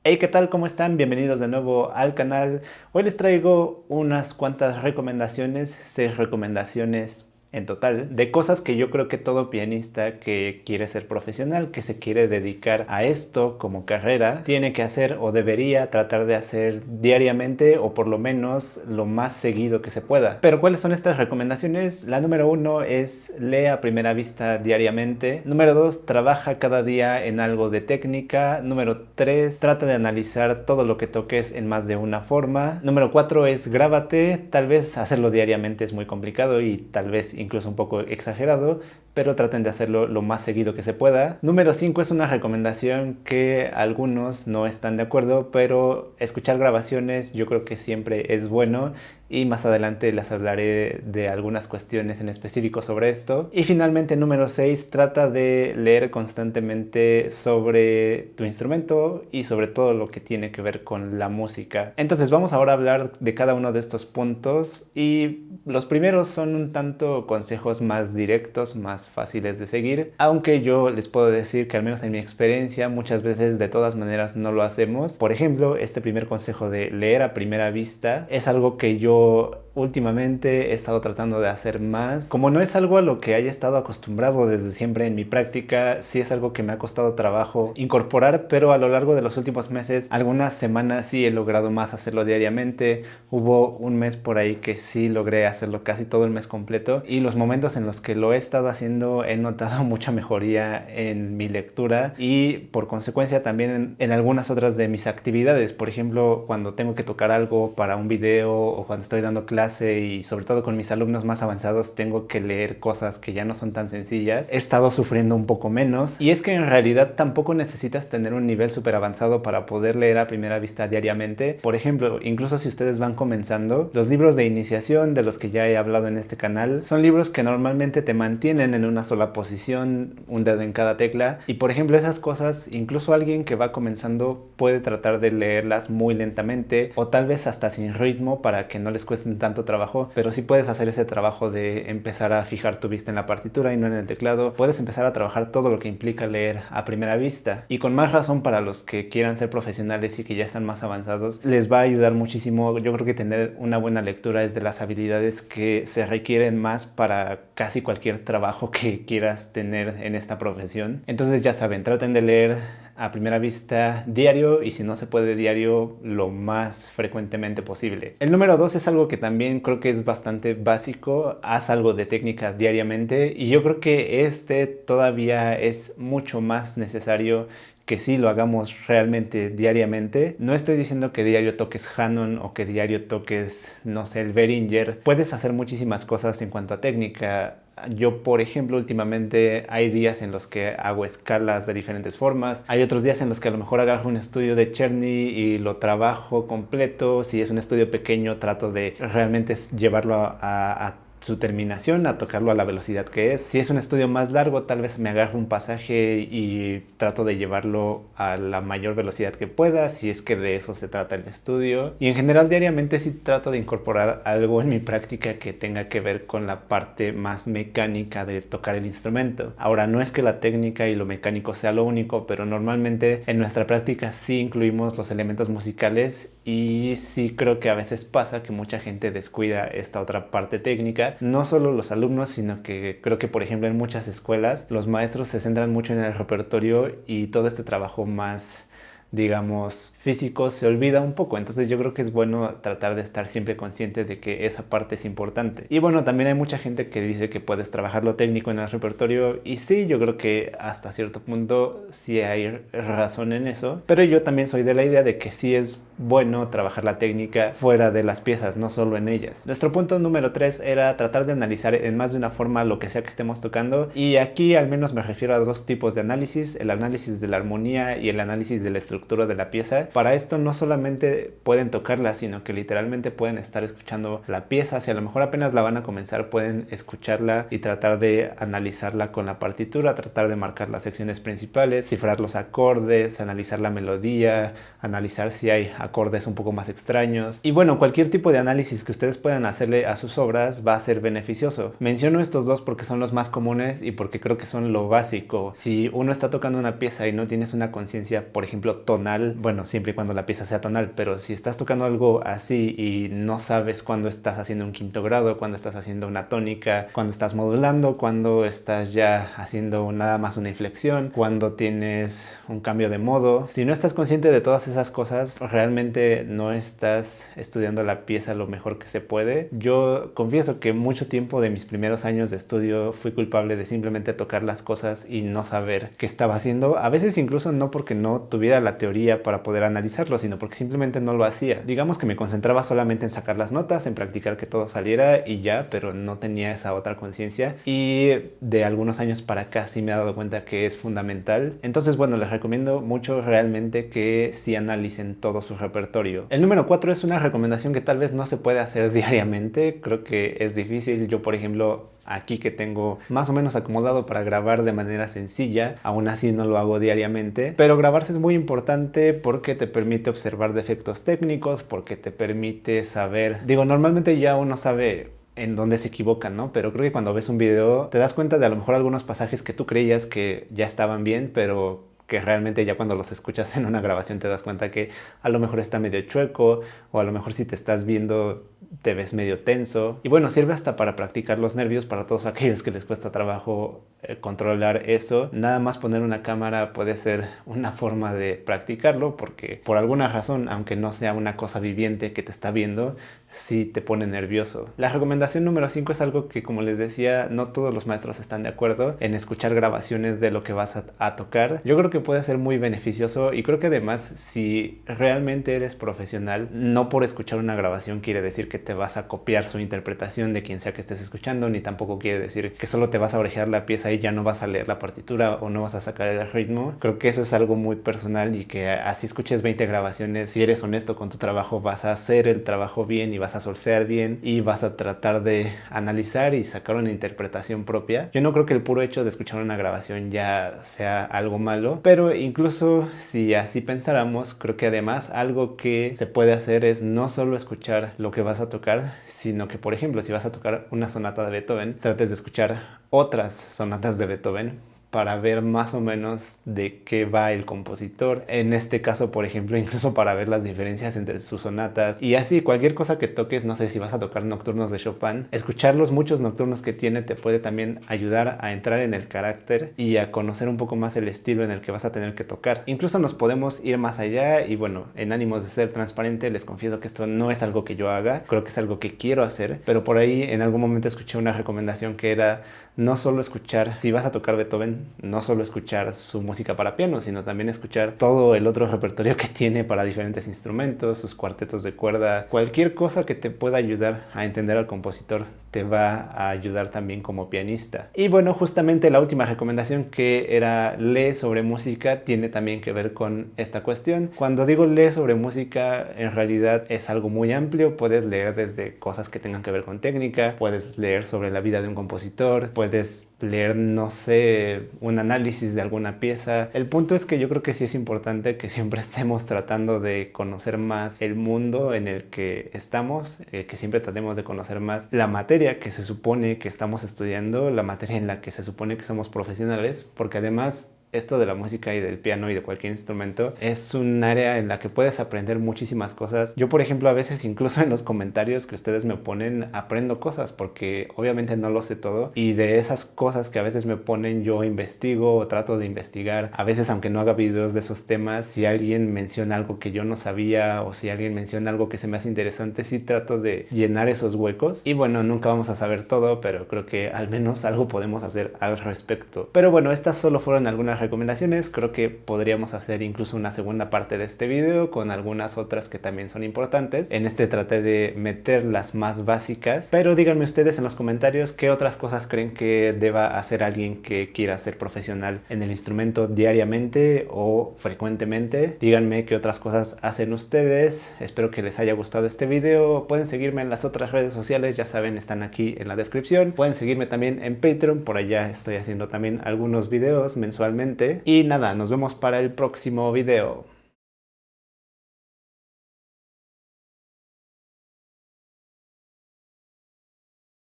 Hey, ¿qué tal? ¿Cómo están? Bienvenidos de nuevo al canal. Hoy les traigo unas cuantas recomendaciones, 6 recomendaciones en total, de cosas que yo creo que todo pianista que quiere ser profesional, que se quiere dedicar a esto como carrera, tiene que hacer o debería tratar de hacer diariamente o por lo menos lo más seguido que se pueda. Pero ¿cuáles son estas recomendaciones? La número 1 es lee a primera vista diariamente. Número 2, trabaja cada día en algo de técnica. Número 3, trata de analizar todo lo que toques en más de una forma. Número 4 es grábate. Tal vez hacerlo diariamente es muy complicado y tal vez incluso un poco exagerado, pero traten de hacerlo lo más seguido que se pueda. Número 5 es una recomendación que algunos no están de acuerdo, pero escuchar grabaciones yo creo que siempre es bueno y más adelante les hablaré de algunas cuestiones en específico sobre esto. Y finalmente, número 6, trata de leer constantemente sobre tu instrumento y sobre todo lo que tiene que ver con la música. Entonces vamos ahora a hablar de cada uno de estos puntos y los primeros son un tanto consejos más directos, más fáciles de seguir, aunque yo les puedo decir que al menos en mi experiencia muchas veces de todas maneras no lo hacemos. Por ejemplo, este primer consejo de leer a primera vista es algo que yo últimamente he estado tratando de hacer más. Como no es algo a lo que haya estado acostumbrado desde siempre en mi práctica, sí es algo que me ha costado trabajo incorporar, pero a lo largo de los últimos meses, algunas semanas sí he logrado más hacerlo diariamente. Hubo un mes por ahí que sí logré hacerlo casi todo el mes completo y los momentos en los que lo he estado haciendo he notado mucha mejoría en mi lectura y por consecuencia también en algunas otras de mis actividades. Por ejemplo, cuando tengo que tocar algo para un video o cuando estoy dando clase y sobre todo con mis alumnos más avanzados tengo que leer cosas que ya no son tan sencillas, he estado sufriendo un poco menos. Y es que en realidad tampoco necesitas tener un nivel súper avanzado para poder leer a primera vista diariamente. Por ejemplo, incluso si ustedes van comenzando, los libros de iniciación de los que ya he hablado en este canal son libros que normalmente te mantienen en una sola posición, un dedo en cada tecla. Y por ejemplo, esas cosas, incluso alguien que va comenzando puede tratar de leerlas muy lentamente o tal vez hasta sin ritmo para que no les cuesten tanto trabajo, pero si puedes hacer ese trabajo de empezar a fijar tu vista en la partitura y no en el teclado, puedes empezar a trabajar todo lo que implica leer a primera vista. Y con más razón para los que quieran ser profesionales y que ya están más avanzados, les va a ayudar muchísimo. Yo creo que tener una buena lectura es de las habilidades que se requieren más para casi cualquier trabajo que quieras tener en esta profesión. Entonces ya saben, traten de leer a primera vista diario y si no se puede diario lo más frecuentemente posible. El número 2 es algo que también creo que es bastante básico. Haz algo de técnica diariamente y yo creo que este todavía es mucho más necesario que sí lo hagamos realmente diariamente. No estoy diciendo que diario toques Hanon o que diario toques, no sé, el Behringer. Puedes hacer muchísimas cosas en cuanto a técnica. Yo, por ejemplo, últimamente hay días en los que hago escalas de diferentes formas. Hay otros días en los que a lo mejor agarro un estudio de Czerny y lo trabajo completo. Si es un estudio pequeño, trato de realmente llevarlo a su terminación, a tocarlo a la velocidad que es. Si es un estudio más largo, tal vez me agarro un pasaje y trato de llevarlo a la mayor velocidad que pueda, si es que de eso se trata el estudio. Y en general diariamente sí trato de incorporar algo en mi práctica que tenga que ver con la parte más mecánica de tocar el instrumento. Ahora, no es que la técnica y lo mecánico sea lo único, pero normalmente en nuestra práctica sí incluimos los elementos musicales y sí creo que a veces pasa que mucha gente descuida esta otra parte técnica. No solo los alumnos, sino que creo que por ejemplo en muchas escuelas los maestros se centran mucho en el repertorio y todo este trabajo más, digamos, físico se olvida un poco. Entonces yo creo que es bueno tratar de estar siempre consciente de que esa parte es importante. Y bueno, también hay mucha gente que dice que puedes trabajar lo técnico en el repertorio y sí, yo creo que hasta cierto punto sí hay razón en eso, pero yo también soy de la idea de que sí es bueno trabajar la técnica fuera de las piezas, no solo en ellas. Nuestro punto número 3 era tratar de analizar en más de una forma lo que sea que estemos tocando y aquí al menos me refiero a dos tipos de análisis, el análisis de la armonía y el análisis de la estructura de la pieza. Para esto no solamente pueden tocarla, sino que literalmente pueden estar escuchando la pieza. Si a lo mejor apenas la van a comenzar, pueden escucharla y tratar de analizarla con la partitura, tratar de marcar las secciones principales, cifrar los acordes, analizar la melodía, analizar si hay acordes un poco más extraños. Y bueno, cualquier tipo de análisis que ustedes puedan hacerle a sus obras va a ser beneficioso. Menciono estos dos porque son los más comunes y porque creo que son lo básico. Si uno está tocando una pieza y no tienes una conciencia, por ejemplo, tonal, bueno, siempre y cuando la pieza sea tonal, pero si estás tocando algo así y no sabes cuándo estás haciendo un quinto grado, cuándo estás haciendo una tónica, cuándo estás modulando, cuándo estás ya haciendo nada más una inflexión, cuándo tienes un cambio de modo, si no estás consciente de todas esas cosas, realmente no estás estudiando la pieza lo mejor que se puede. Yo confieso que mucho tiempo de mis primeros años de estudio fui culpable de simplemente tocar las cosas y no saber qué estaba haciendo, a veces incluso no porque no tuviera la teoría para poder analizarlo, sino porque simplemente no lo hacía. Digamos que me concentraba solamente en sacar las notas, en practicar que todo saliera y ya, pero no tenía esa otra conciencia, y de algunos años para acá sí me he dado cuenta que es fundamental. Entonces bueno, les recomiendo mucho realmente que sí analicen todo su repertorio. El número 4 es una recomendación que tal vez no se puede hacer diariamente, creo que es difícil. Yo, por ejemplo, aquí que tengo más o menos acomodado para grabar de manera sencilla, aún así no lo hago diariamente, pero grabarse es muy importante porque te permite observar defectos técnicos, porque te permite saber, digo, normalmente ya uno sabe en dónde se equivocan, ¿no? Pero creo que cuando ves un video te das cuenta de a lo mejor algunos pasajes que tú creías que ya estaban bien, pero que realmente ya cuando los escuchas en una grabación te das cuenta que a lo mejor está medio chueco, o a lo mejor si te estás viendo te ves medio tenso. Y bueno, sirve hasta para practicar los nervios para todos aquellos que les cuesta trabajo controlar eso. Nada más poner una cámara puede ser una forma de practicarlo, porque por alguna razón, aunque no sea una cosa viviente que te está viendo, sí te pone nervioso. La recomendación número 5 es algo que, como les decía, no todos los maestros están de acuerdo en escuchar grabaciones de lo que vas a tocar. Yo creo que puede ser muy beneficioso, y creo que además, si realmente eres profesional, no por escuchar una grabación quiere decir que te vas a copiar su interpretación de quien sea que estés escuchando, ni tampoco quiere decir que solo te vas a orejear la pieza y ya no vas a leer la partitura o no vas a sacar el ritmo. Creo que eso es algo muy personal, y que así escuches 20 grabaciones, si eres honesto con tu trabajo, vas a hacer el trabajo bien y vas a solfear bien y vas a tratar de analizar y sacar una interpretación propia. Yo no creo que el puro hecho de escuchar una grabación ya sea algo malo, pero incluso si así pensáramos, creo que además algo que se puede hacer es no solo escuchar lo que vas a tocar, sino que, por ejemplo, si vas a tocar una sonata de Beethoven, trates de escuchar otras sonatas de Beethoven para ver más o menos de qué va el compositor. En este caso, por ejemplo, incluso para ver las diferencias entre sus sonatas. Y así, cualquier cosa que toques, no sé si vas a tocar nocturnos de Chopin, escuchar los muchos nocturnos que tiene te puede también ayudar a entrar en el carácter y a conocer un poco más el estilo en el que vas a tener que tocar. Incluso nos podemos ir más allá, y bueno, en ánimos de ser transparente, les confieso que esto no es algo que yo haga, creo que es algo que quiero hacer, pero por ahí en algún momento escuché una recomendación que era no solo escuchar, si vas a tocar Beethoven, no solo escuchar su música para piano, sino también escuchar todo el otro repertorio que tiene para diferentes instrumentos, sus cuartetos de cuerda, cualquier cosa que te pueda ayudar a entender al compositor te va a ayudar también como pianista. Y bueno, justamente la última recomendación, que era lee sobre música, tiene también que ver con esta cuestión. Cuando digo lee sobre música, en realidad es algo muy amplio. Puedes leer desde cosas que tengan que ver con técnica, puedes leer sobre la vida de un compositor, puedes leer, no sé, un análisis de alguna pieza. El punto es que yo creo que sí es importante que siempre estemos tratando de conocer más el mundo en el que estamos, que siempre tratemos de conocer más la materia que se supone que estamos estudiando, la materia en la que se supone que somos profesionales, porque además esto de la música y del piano y de cualquier instrumento es un área en la que puedes aprender muchísimas cosas. Yo, por ejemplo, a veces incluso en los comentarios que ustedes me ponen aprendo cosas, porque obviamente no lo sé todo, y de esas cosas que a veces me ponen yo investigo o trato de investigar. A veces, aunque no haga videos de esos temas, si alguien menciona algo que yo no sabía, o si alguien menciona algo que se me hace interesante, sí trato de llenar esos huecos. Y bueno, nunca vamos a saber todo, pero creo que al menos algo podemos hacer al respecto. Pero bueno, estas solo fueron algunas recomendaciones. Creo que podríamos hacer incluso una segunda parte de este video con algunas otras que también son importantes. En este traté de meter las más básicas, pero díganme ustedes en los comentarios qué otras cosas creen que deba hacer alguien que quiera ser profesional en el instrumento diariamente o frecuentemente. Díganme qué otras cosas hacen ustedes. Espero que les haya gustado este video. Pueden seguirme en las otras redes sociales, ya saben, están aquí en la descripción. Pueden seguirme también en Patreon, por allá estoy haciendo también algunos videos mensualmente. Y nada, nos vemos para el próximo video.